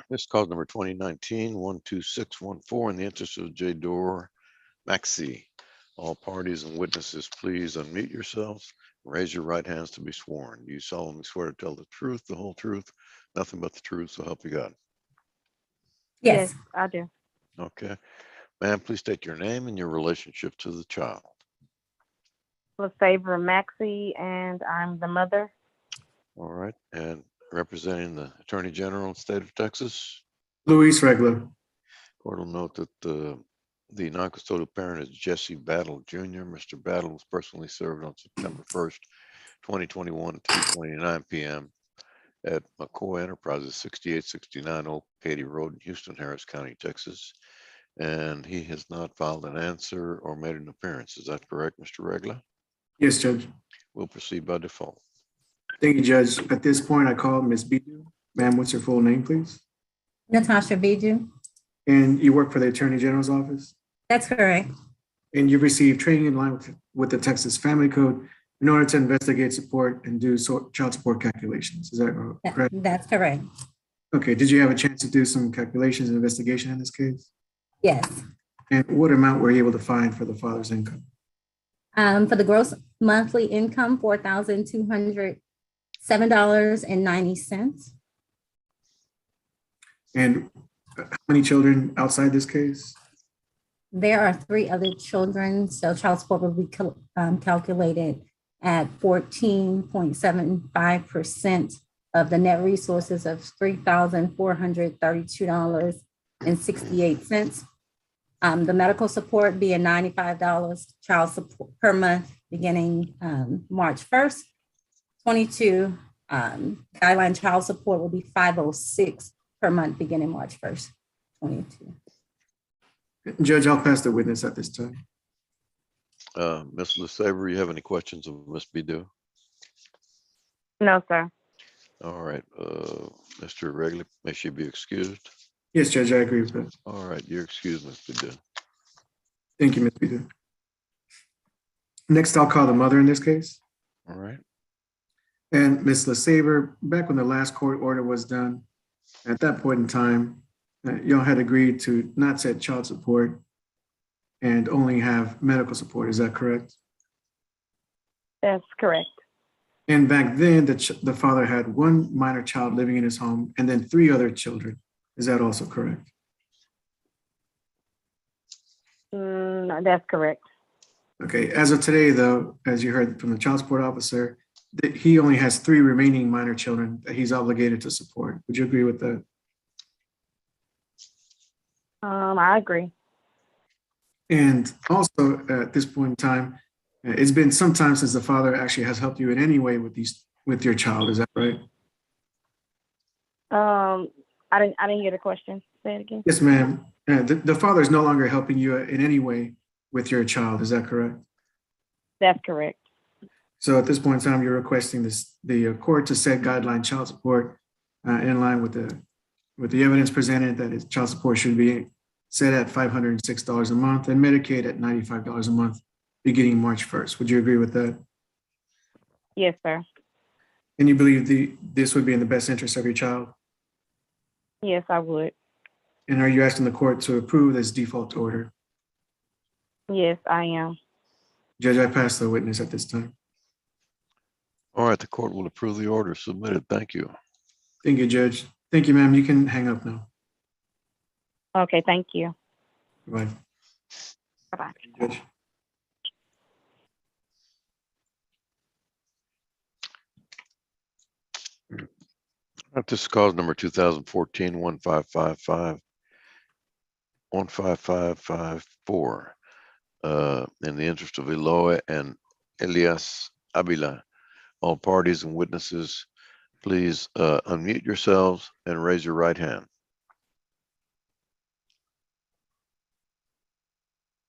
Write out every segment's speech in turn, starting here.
This is cause number 2019-12614 in the interest of J. Dor Maxey. All parties and witnesses, please unmute yourselves. Raise your right hands to be sworn. Do you solemnly swear to tell the truth, the whole truth, nothing but the truth, so help you God? Yes. Yes, I do. Okay. Ma'am, please state your name and your relationship to the child. LaFavor Maxey, and I'm the mother. All right. And representing the Attorney General of the state of Texas, Luis Regla. court will note that the non-custodial parent is Jesse Battle Jr. Mr. Battle was personally served on September 1st, 2021 at 3:29 p.m. at McCoy Enterprises, 6869 Old Katy Road in Houston, Harris County, Texas. And he has not filed an answer or made an appearance. Is that correct, Mr. Regla? Yes, Judge. We'll proceed by default. Thank you, Judge. At this point, I call Ms. Bidu. Ma'am, what's your full name, please? Natasha Biju. And you work for the Attorney General's office? That's correct. And you've received training in line with the Texas Family Code in order to investigate, support, and do child support calculations. Is that correct? That's correct. Okay. Did you have a chance to do some calculations and investigation in this case? Yes. And what amount were you able to find for the father's income? For the gross monthly income, $4,207.90. And how many children outside this case? There are 3 other children, so child support will be calculated at 14.75% of the net resources of $3,432.68. The medical support being $95 child support per month beginning March 1st. 22 guideline child support will be $506 per month beginning March 1st, 22. Judge, I'll pass the witness at this time. Ms. LaSaver, you have any questions of Ms. Bidu? No, sir. All right. Mr. Regla, may she be excused? Yes, Judge, I agree with that. All right, you're excused, Ms. Bidu. Thank you, Ms. Bidu. Next, I'll call the mother in this case. All right. And Ms. LaSaver, back when the last court order was done, at that point in time, y'all had agreed to not set child support and only have medical support. Is that correct? That's correct. And back then, the father had 1 minor child living in his home and then 3 other children. Is that also correct? That's correct. Okay. As of today, though, as you heard from the child support officer, that he only has 3 remaining minor children that he's obligated to support. Would you agree with that? I agree. And also at this point in time, it's been some time since the father actually has helped you in any way with your child. Is that right? I didn't hear the question. Say it again. Yes, ma'am. The father is no longer helping you in any way with your child. Is that correct? That's correct. So at this point in time, you're requesting the court to set guideline child support in line with the evidence presented that his child support should be set at $506 a month and Medicaid at $95 a month beginning March 1st. Would you agree with that? Yes, sir. And you believe this would be in the best interest of your child? Yes, I would. And are you asking the court to approve this default order? Yes, I am. Judge, I pass the witness at this time. All right, the court will approve the order submitted. Thank you. Thank you, Judge. Thank you, ma'am. You can hang up now. Okay, thank you. Bye. Bye-bye. Judge. This is cause number 2014-1555, 15554. in the interest of Eloy and Elias Avila. All parties and witnesses, please unmute yourselves and raise your right hand.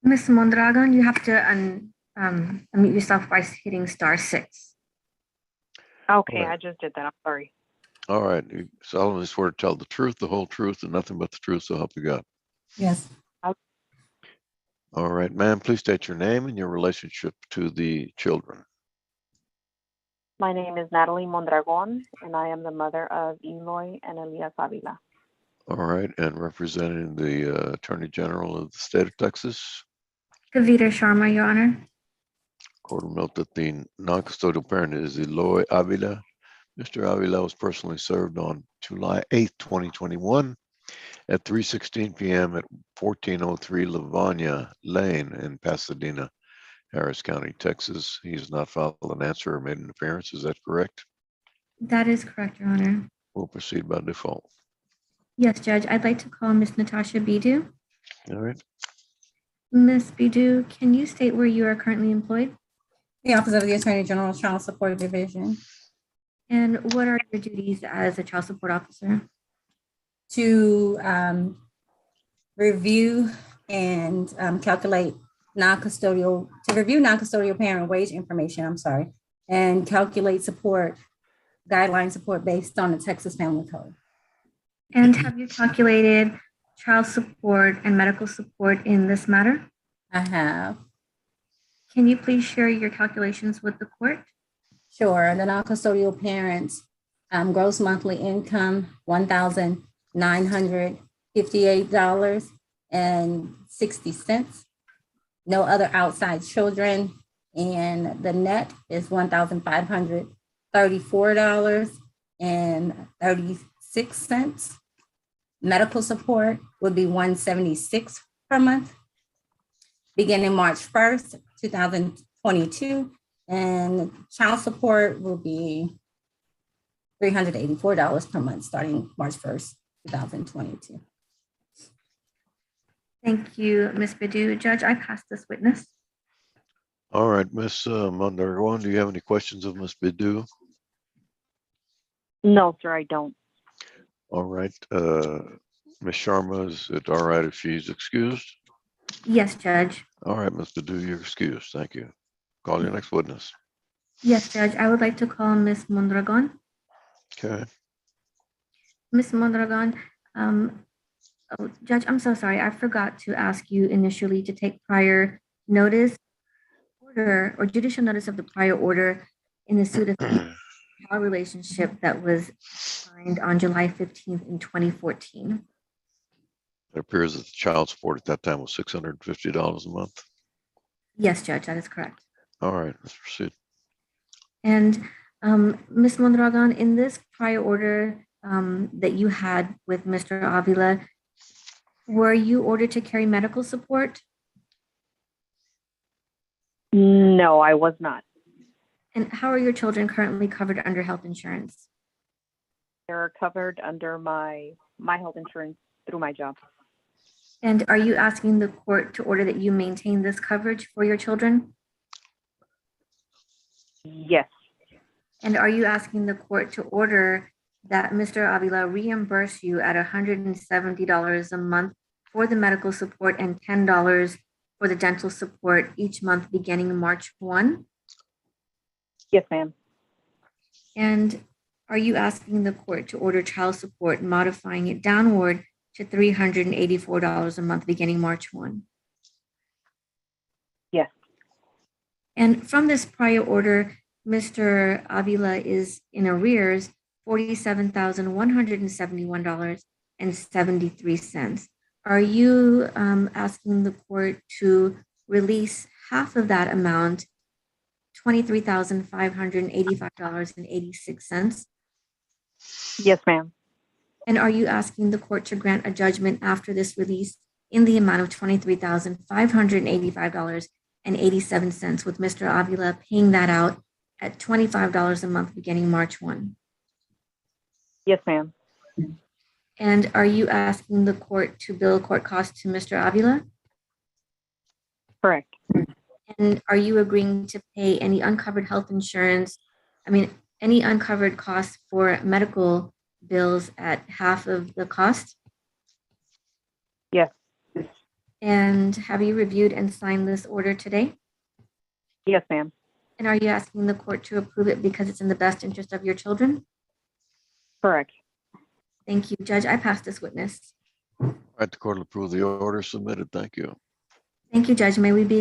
Ms. Mondragon, you have to unmute yourself by hitting *6. Okay, Right. I just did that. I'm sorry. All right. You solemnly swear to tell the truth, the whole truth, and nothing but the truth, so help you God. Yes. All right, ma'am, please state your name and your relationship to the children. My name is Natalie Mondragon, and I am the mother of Eloy and Elias Avila. All right, and representing the Attorney General of the state of Texas. Kavita Sharma, Your Honor. Court will note that the non-custodial parent is Eloy Avila. Mr. Avila was personally served on July 8th, 2021 at 3:16 p.m. at 1403 Lavanya Lane in Pasadena, Harris County, Texas. He has not filed an answer or made an appearance. Is that correct? That is correct, Your Honor. We'll proceed by default. Yes, Judge. I'd like to call Ms. Natasha Bidu. All right. Ms. Bidu, can you state where you are currently employed? The Office of the Attorney General Child Support Division. And what are your duties as a child support officer? To review and calculate non-custodial parent wage information, and calculate guideline support based on the Texas Family Code. And have you calculated child support and medical support in this matter? I have. Can you please share your calculations with the court? Sure. The non-custodial parents' gross monthly income, $1,958.60. No other outside children. And the net is $1,534.36. Medical support would be $176 per month, beginning March 1st, 2022. And child support will be $384 per month starting March 1st, 2022. Thank you, Ms. Bidu. Judge, I pass this witness. All right, Ms. Mondragon, do you have any questions of Ms. Bidu? No, sir, I don't. All right. Ms. Sharma, is it all right if she's excused? Yes, Judge. All right, Ms. Bidu, you're excused. Thank you. Call your next witness. Yes, Judge. I would like to call Ms. Mondragon. Okay. Ms. Mondragon, Judge, I'm so sorry. I forgot to ask you initially to take prior notice or judicial notice of the prior order in the suit of child relationship that was signed on July 15th in 2014. It appears that the child support at that time was $650 a month. Yes, Judge, that is correct. All right, let's proceed. And Ms. Mondragon, in this prior order that you had with Mr. Avila, were you ordered to carry medical support? No, I was not. And how are your children currently covered under health insurance? They're covered under my health insurance through my job. And are you asking the court to order that you maintain this coverage for your children? Yes. And are you asking the court to order that Mr. Avila reimburse you at $170 a month for the medical support and $10 for the dental support each month beginning March 1? Yes, ma'am. And are you asking the court to order child support, modifying it downward to $384 a month beginning March 1? Yes. And from this prior order, Mr. Avila is in arrears $47,171.73. Are you asking the court to release half of that amount, $23,585.86? Yes, ma'am. And are you asking the court to grant a judgment after this release in the amount of $23,585.87, with Mr. Avila paying that out at $25 a month beginning March 1? Yes, ma'am. And are you asking the court to bill court costs to Mr. Avila? Correct. And are you agreeing to pay any uncovered health insurance? Any uncovered costs for medical bills at half of the cost? Yes. And have you reviewed and signed this order today? Yes, ma'am. And are you asking the court to approve it because it's in the best interest of your children? Correct. Thank you, Judge. I pass this witness. All right, the court will approve the order submitted. Thank you. Thank you, Judge. May we be